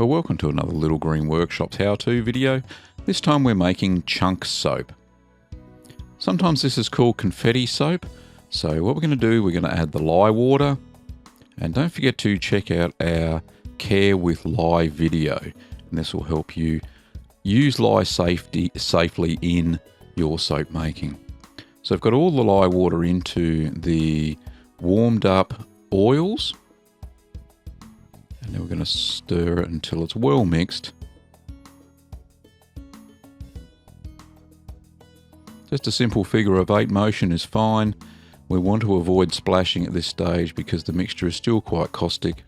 Well, welcome to another Little Green Workshop's how-to video. This time we're making chunk soap. Sometimes this is called confetti soap. So what we're going to do, we're going to add the lye water. And don't forget to check out our Care with Lye video. And this will help you use lye safely in your soap making. So I've got all the lye water into the warmed up oils. And then we're going to stir it until it's well mixed. Just a simple figure of 8 motion is fine. We want to avoid splashing at this stage because the mixture is still quite caustic.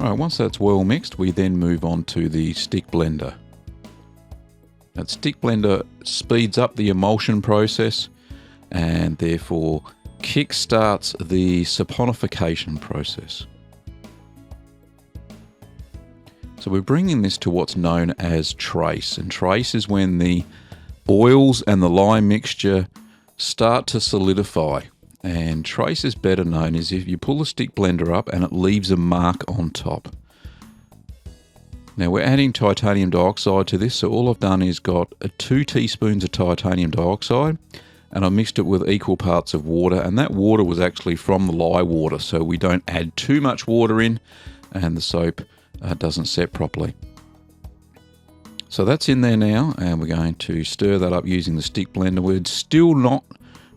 Alright, once that's well mixed, we then move on to the stick blender. That stick blender speeds up the emulsion process and therefore kickstarts the saponification process. So we're bringing this to what's known as trace, and trace is when the oils and the lye mixture start to solidify. And trace is better known as if you pull the stick blender up and it leaves a mark on top. Now we're adding titanium dioxide to this, so all I've done is got 2 teaspoons of titanium dioxide and I mixed it with equal parts of water, and that water was actually from the lye water, so we don't add too much water in and the soap doesn't set properly. So that's in there now, and we're going to stir that up using the stick blender. We're still not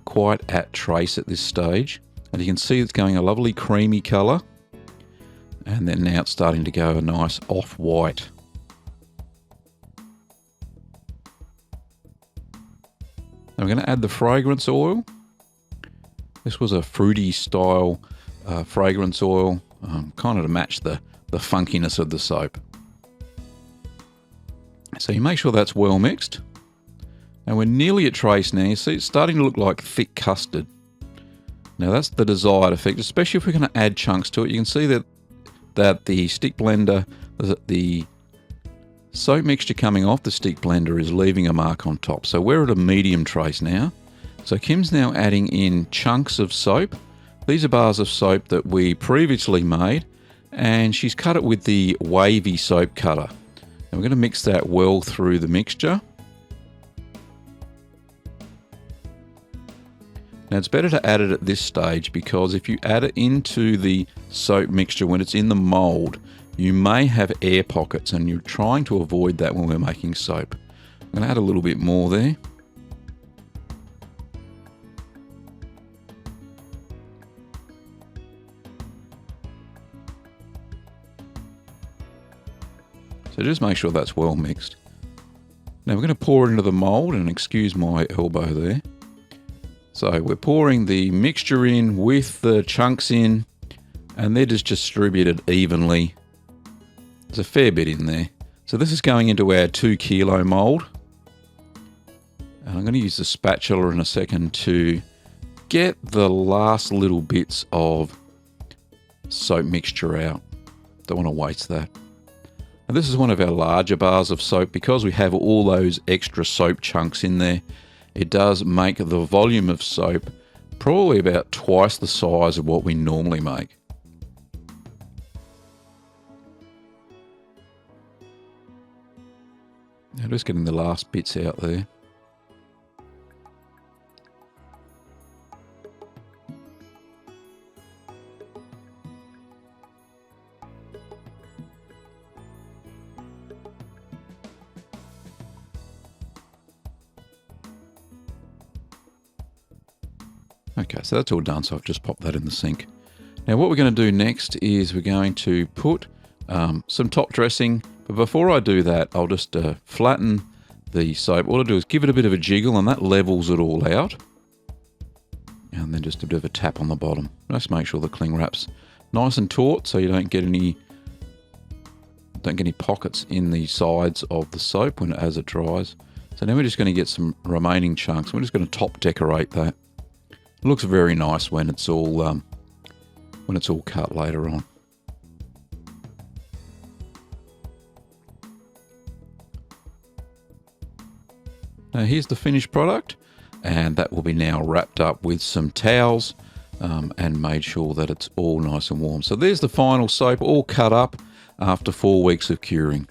quite at trace at this stage, and you can see it's going a lovely creamy colour, and then now it's starting to go a nice off-white. Now we're going to add the fragrance oil. This was a fruity style fragrance oil, kind of to match the funkiness of the soap. So you make sure that's well mixed. And we're nearly at trace now. You see it's starting to look like thick custard. Now that's the desired effect, especially if we're going to add chunks to it. You can see that the stick blender, the soap mixture coming off the stick blender is leaving a mark on top. So we're at a medium trace now. So Kim's now adding in chunks of soap. These are bars of soap that we previously made, and she's cut it with the wavy soap cutter. And we're going to mix that well through the mixture. Now it's better to add it at this stage, because if you add it into the soap mixture when it's in the mould, you may have air pockets, and you're trying to avoid that when we're making soap. I'm going to add a little bit more there. So just make sure that's well mixed. Now we're going to pour it into the mould, and excuse my elbow there. So we're pouring the mixture in with the chunks in, and they're just distributed evenly. There's a fair bit in there. So this is going into our 2 kilo mould. And I'm going to use the spatula in a second to get the last little bits of soap mixture out. Don't want to waste that. And this is one of our larger bars of soap. Because we have all those extra soap chunks in there, it does make the volume of soap probably about twice the size of what we normally make. Now just getting the last bits out there. Okay, so that's all done, so I've just popped that in the sink. Now what we're going to do next is we're going to put some top dressing, but before I do that, I'll just flatten the soap. All I do is give it a bit of a jiggle, and that levels it all out. And then just a bit of a tap on the bottom. Just make sure the cling wrap's nice and taut so you don't get any pockets in the sides of the soap as it dries. So now we're just going to get some remaining chunks. We're just going to top decorate that. It looks very nice when it's all cut later on. Now here's the finished product, and that will be now wrapped up with some towels and made sure that it's all nice and warm. So there's the final soap all cut up after 4 weeks of curing.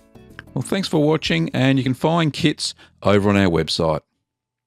Well, thanks for watching, and you can find kits over on our website.